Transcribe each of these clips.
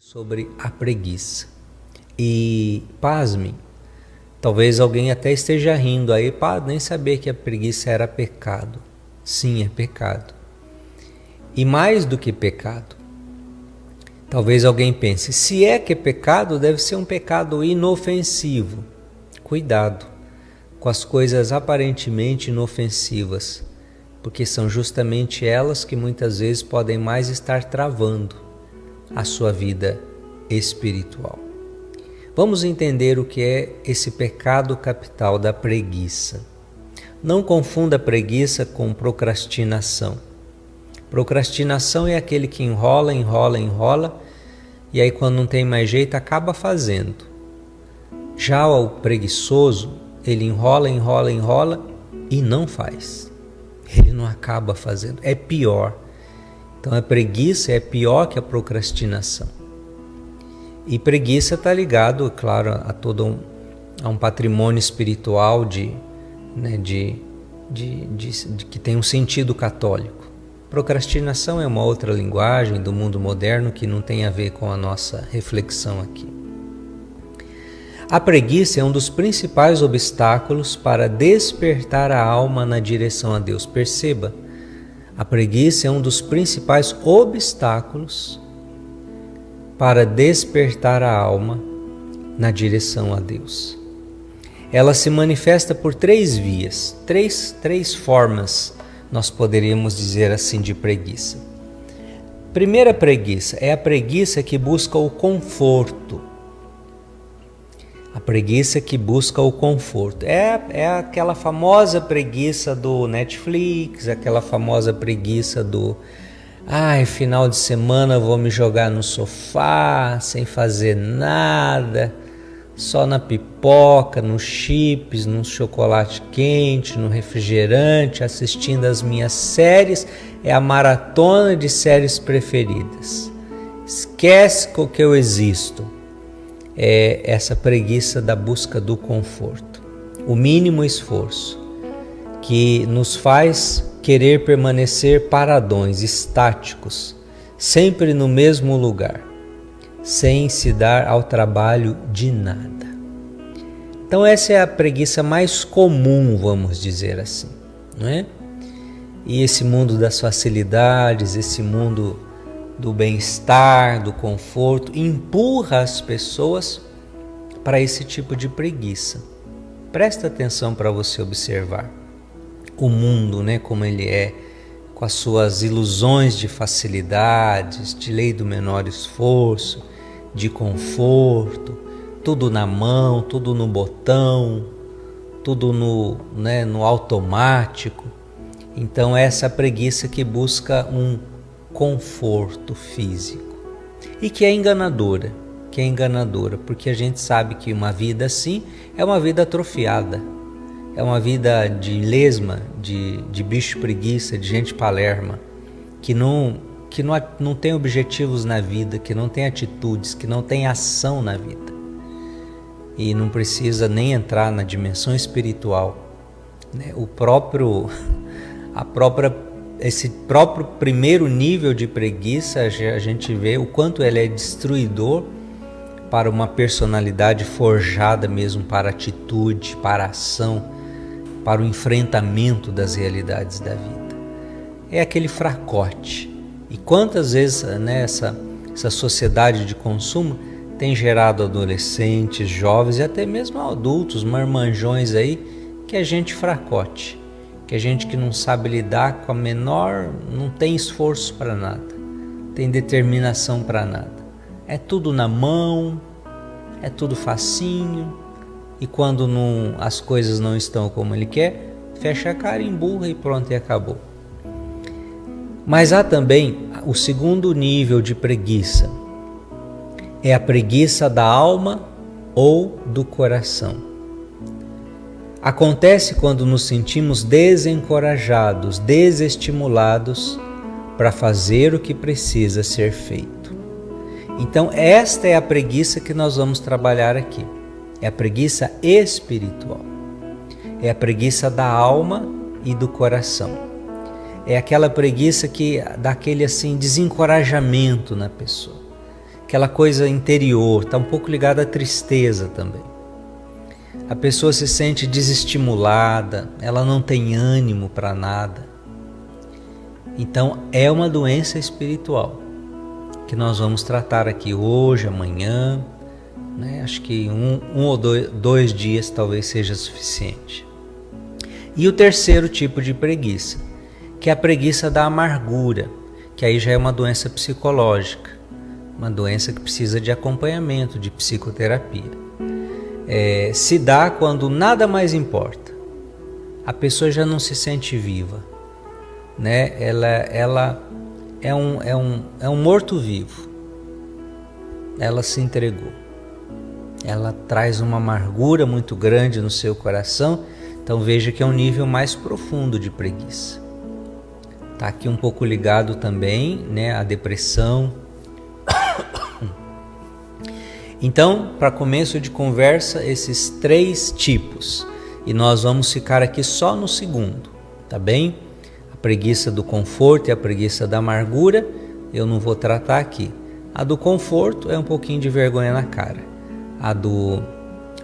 sobre a preguiça. E pasmem, talvez alguém até esteja rindo aí, pá, nem sabia que a preguiça era pecado. Sim, é pecado. E mais do que pecado, talvez alguém pense, se é que é pecado, deve ser um pecado inofensivo. Cuidado com as coisas aparentemente inofensivas, porque são justamente elas que muitas vezes podem mais estar travando a sua vida espiritual. Vamos entender o que é esse pecado capital da preguiça. Não confunda preguiça com procrastinação. Procrastinação é aquele que enrola e aí quando não tem mais jeito acaba fazendo. Já o preguiçoso, ele enrola e não faz. Ele não acaba fazendo, é pior. Então a preguiça é pior que a procrastinação. E preguiça está ligado, claro, a um patrimônio espiritual que tem um sentido católico. Procrastinação é uma outra linguagem do mundo moderno que não tem a ver com a nossa reflexão aqui. A preguiça é um dos principais obstáculos para despertar a alma na direção a Deus. Perceba, a preguiça é um dos principais obstáculos para despertar a alma na direção a Deus. Ela se manifesta por três vias, três formas, nós poderíamos dizer assim, de preguiça. Primeira preguiça é a preguiça que busca o conforto. A preguiça que busca o conforto. É aquela famosa preguiça do Netflix, aquela famosa preguiça do final de semana vou me jogar no sofá, sem fazer nada, só na pipoca, nos chips, no chocolate quente, no refrigerante, assistindo as minhas séries. É a maratona de séries preferidas. Esquece que eu existo. É essa preguiça da busca do conforto, o mínimo esforço, que nos faz querer permanecer paradões, estáticos, sempre no mesmo lugar, sem se dar ao trabalho de nada. Então essa é a preguiça mais comum, vamos dizer assim, não é? E esse mundo das facilidades, esse mundo do bem-estar, do conforto, empurra as pessoas para esse tipo de preguiça. Presta atenção para você observar o mundo, né, como ele é, com as suas ilusões de facilidades, de lei do menor esforço, de conforto, tudo na mão, tudo no botão, tudo no automático. Então essa preguiça que busca um conforto físico e que é enganadora, porque a gente sabe que uma vida assim é uma vida atrofiada, é uma vida de lesma, de bicho preguiça, de gente palerma, que não tem objetivos na vida, que não tem atitudes, que não tem ação na vida e não precisa nem entrar na dimensão espiritual, né? Esse próprio primeiro nível de preguiça, a gente vê o quanto ele é destruidor para uma personalidade forjada mesmo para atitude, para ação, para o enfrentamento das realidades da vida. É aquele fracote. E quantas vezes essa sociedade de consumo tem gerado adolescentes, jovens e até mesmo adultos, marmanjões aí, que é gente fracote. Que é gente que não sabe lidar com a menor, não tem esforço para nada, tem determinação para nada. É tudo na mão, é tudo facinho, e quando as coisas não estão como ele quer, fecha a cara, emburra e pronto, e acabou. Mas há também o segundo nível de preguiça, é a preguiça da alma ou do coração. Acontece quando nos sentimos desencorajados, desestimulados para fazer o que precisa ser feito. Então esta é a preguiça que nós vamos trabalhar aqui. É a preguiça espiritual. É a preguiça da alma e do coração. É aquela preguiça que dá aquele desencorajamento na pessoa. aquela coisa interior, está um pouco ligada à tristeza também. A pessoa se sente desestimulada, ela não tem ânimo para nada. Então é uma doença espiritual que nós vamos tratar aqui hoje, amanhã, né? Acho que um ou dois dias talvez seja suficiente. E o terceiro tipo de preguiça, que é a preguiça da amargura, que aí já é uma doença psicológica, uma doença que precisa de acompanhamento, de psicoterapia. Se dá quando nada mais importa, a pessoa já não se sente viva, né? Ela é um morto-vivo, ela se entregou, ela traz uma amargura muito grande no seu coração. Então veja que é um nível mais profundo de preguiça. Está aqui um pouco ligado também, né, à depressão. Então, para começo de conversa, esses 3 tipos. E nós vamos ficar aqui só no segundo, tá bem? A preguiça do conforto e a preguiça da amargura, eu não vou tratar aqui. A do conforto é um pouquinho de vergonha na cara. A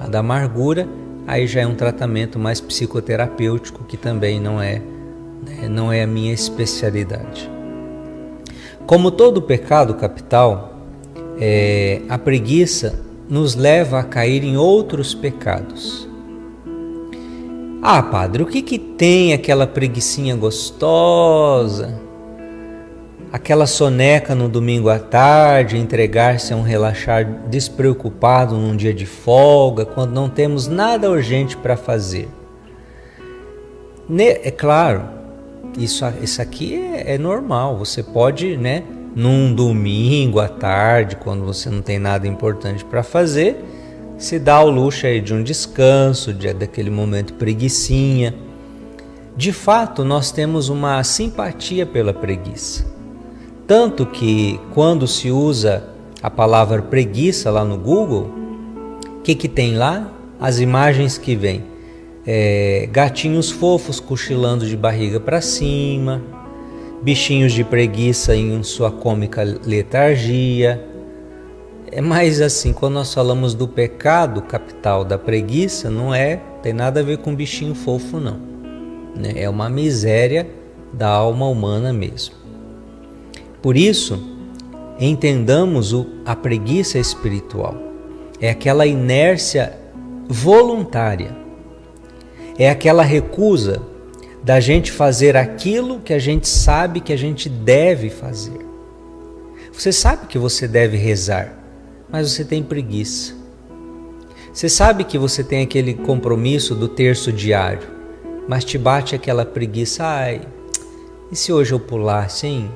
da amargura, aí já é um tratamento mais psicoterapêutico, que também não é a minha especialidade. Como todo pecado capital, a preguiça nos leva a cair em outros pecados. Ah, padre, o que tem aquela preguicinha gostosa? Aquela soneca no domingo à tarde, entregar-se a um relaxar despreocupado num dia de folga, quando não temos nada urgente para fazer. É claro, isso aqui é normal. Você pode, né, num domingo à tarde, quando você não tem nada importante para fazer, se dá o luxo aí de um descanso, daquele momento preguicinha. De fato, nós temos uma simpatia pela preguiça. Tanto que quando se usa a palavra preguiça lá no Google, o que tem lá? As imagens que vêm. Gatinhos fofos cochilando de barriga para cima, bichinhos de preguiça em sua cômica letargia. Mas assim, quando nós falamos do pecado capital da preguiça, não tem nada a ver com bichinho fofo não, né? É uma miséria da alma humana mesmo. Por isso, entendamos a preguiça espiritual. É aquela inércia voluntária. É aquela recusa da gente fazer aquilo que a gente sabe que a gente deve fazer. Você sabe que você deve rezar, mas você tem preguiça. Você sabe que você tem aquele compromisso do terço diário, mas te bate aquela preguiça. Ai, e se hoje eu pulasse, hein?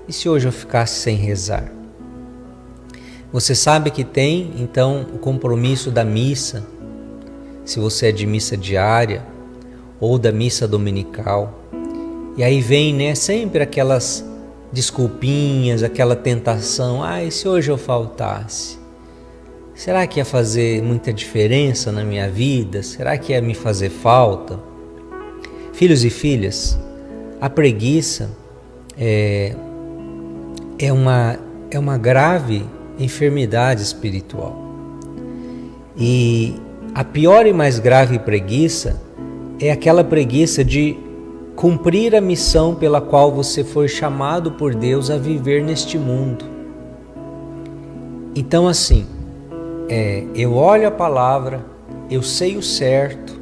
E se hoje eu ficasse sem rezar? Você sabe que tem, então, o compromisso da missa, se você é de missa diária ou da missa dominical. E aí vem, né, sempre aquelas desculpinhas, aquela tentação. E se hoje eu faltasse? Será que ia fazer muita diferença na minha vida? Será que ia me fazer falta? Filhos e filhas, a preguiça é uma grave enfermidade espiritual. E a pior e mais grave preguiça é aquela preguiça de cumprir a missão pela qual você foi chamado por Deus a viver neste mundo. Então assim, eu olho a palavra, eu sei o certo,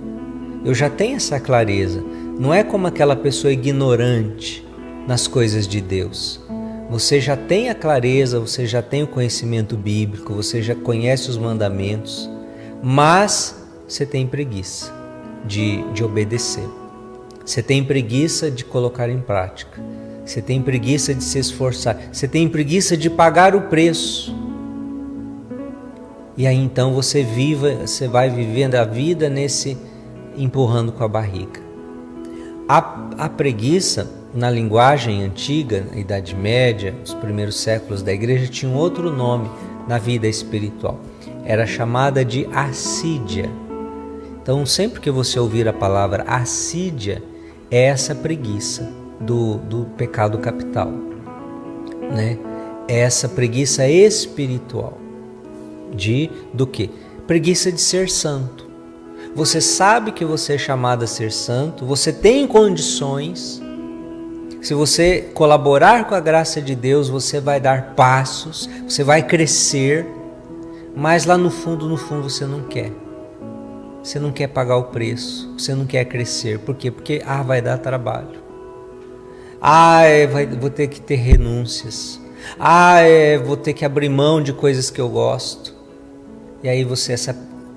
eu já tenho essa clareza. Não é como aquela pessoa ignorante nas coisas de Deus. Você já tem a clareza, você já tem o conhecimento bíblico, você já conhece os mandamentos, mas você tem preguiça de obedecer. Você tem preguiça de colocar em prática. Você tem preguiça de se esforçar. Você tem preguiça de pagar o preço. E aí então você vai vivendo a vida nesse empurrando com a barriga. A preguiça, na linguagem antiga, na Idade Média, os primeiros séculos da igreja, tinha um outro nome na vida espiritual. Era chamada de assídia. Então, sempre que você ouvir a palavra assídia, é essa preguiça do pecado capital, né? é essa preguiça espiritual. Do quê? Preguiça de ser santo. Você sabe que você é chamado a ser santo, você tem condições. Se você colaborar com a graça de Deus, você vai dar passos, você vai crescer, mas lá no fundo você não quer. Você não quer pagar o preço, você não quer crescer. Por quê? Porque vai dar trabalho. Vou ter que ter renúncias. Vou ter que abrir mão de coisas que eu gosto. E aí você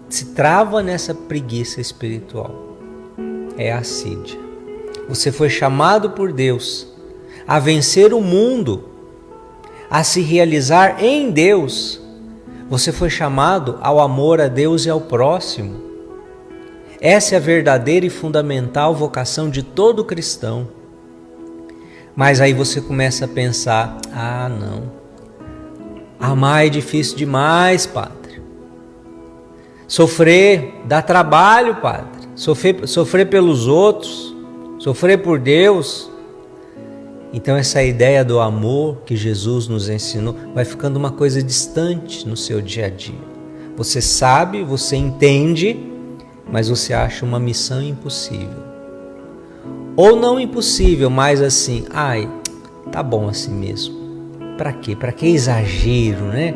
se trava nessa preguiça espiritual. É a assídia. Você foi chamado por Deus a vencer o mundo, a se realizar em Deus. Você foi chamado ao amor a Deus e ao próximo. Essa é a verdadeira e fundamental vocação de todo cristão. Mas aí você começa a pensar, não, amar é difícil demais, padre. Sofrer dá trabalho, padre. Sofrer pelos outros, sofrer por Deus. Então essa ideia do amor que Jesus nos ensinou vai ficando uma coisa distante no seu dia a dia. Você sabe, você entende, mas você acha uma missão impossível. Ou não impossível, mas assim, tá bom assim mesmo. Pra quê? Pra que exagero, né?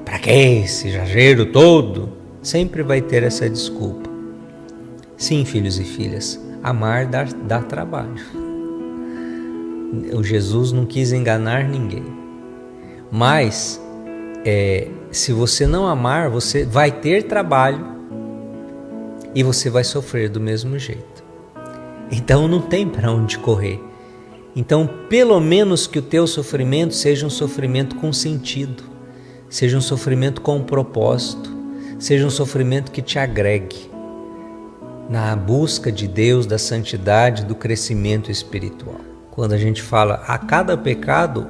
Pra que esse exagero todo? Sempre vai ter essa desculpa. Sim, filhos e filhas, amar dá trabalho. O Jesus não quis enganar ninguém. Mas, se você não amar, você vai ter trabalho e você vai sofrer do mesmo jeito. Então não tem para onde correr. Então, pelo menos que o teu sofrimento seja um sofrimento com sentido, seja um sofrimento com propósito, seja um sofrimento que te agregue na busca de Deus, da santidade, do crescimento espiritual. Quando a gente fala a cada pecado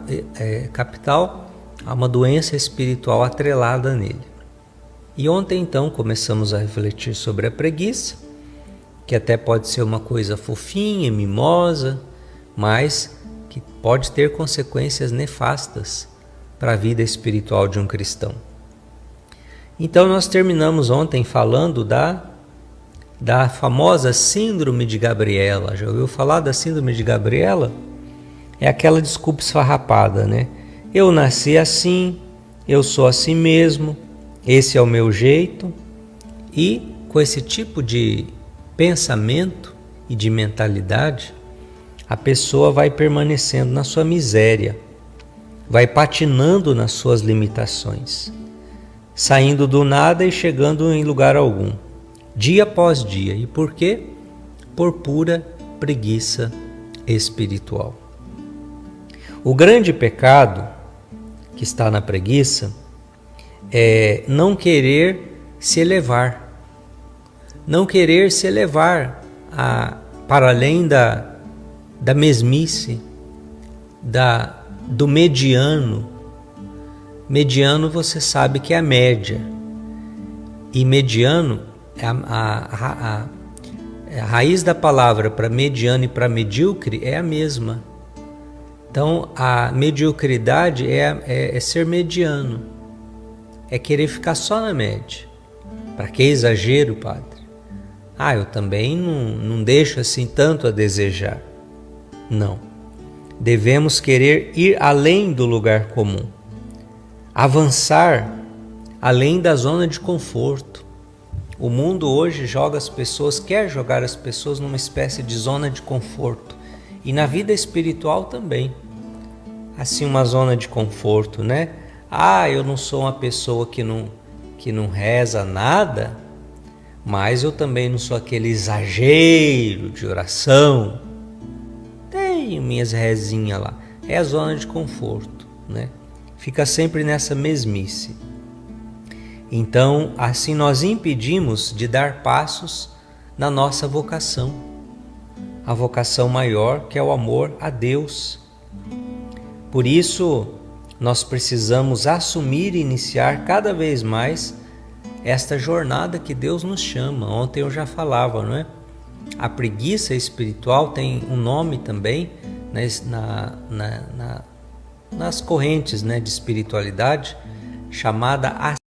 capital, há uma doença espiritual atrelada nele. E ontem então começamos a refletir sobre a preguiça, que até pode ser uma coisa fofinha, mimosa, mas que pode ter consequências nefastas para a vida espiritual de um cristão. Então nós terminamos ontem falando da famosa síndrome de Gabriela. Já ouviu falar da síndrome de Gabriela? É aquela desculpa esfarrapada, né? Eu nasci assim, eu sou assim mesmo, esse é o meu jeito. E com esse tipo de pensamento e de mentalidade, a pessoa vai permanecendo na sua miséria, vai patinando nas suas limitações, saindo do nada e chegando em lugar algum, dia após dia. E por quê? Por pura preguiça espiritual. O grande pecado que está na preguiça é não querer se elevar. Não querer se elevar para além da mesmice, do mediano. Mediano você sabe que é a média. E mediano, a raiz da palavra para mediano e para medíocre é a mesma. Então a mediocridade é ser mediano. É querer ficar só na média. Para que exagero, padre? Eu também não deixo assim tanto a desejar. Não. Devemos querer ir além do lugar comum. Avançar além da zona de conforto. O mundo hoje quer jogar as pessoas numa espécie de zona de conforto. E na vida espiritual também. Assim, uma zona de conforto, né? Eu não sou uma pessoa que não reza nada, mas eu também não sou aquele exagero de oração. Tenho minhas rezinhas lá. É a zona de conforto, né? Fica sempre nessa mesmice. Então, assim nós impedimos de dar passos na nossa vocação. A vocação maior, que é o amor a Deus. Por isso, nós precisamos assumir e iniciar cada vez mais esta jornada que Deus nos chama. Ontem eu já falava, não é? A preguiça espiritual tem um nome também nas correntes, né, de espiritualidade chamada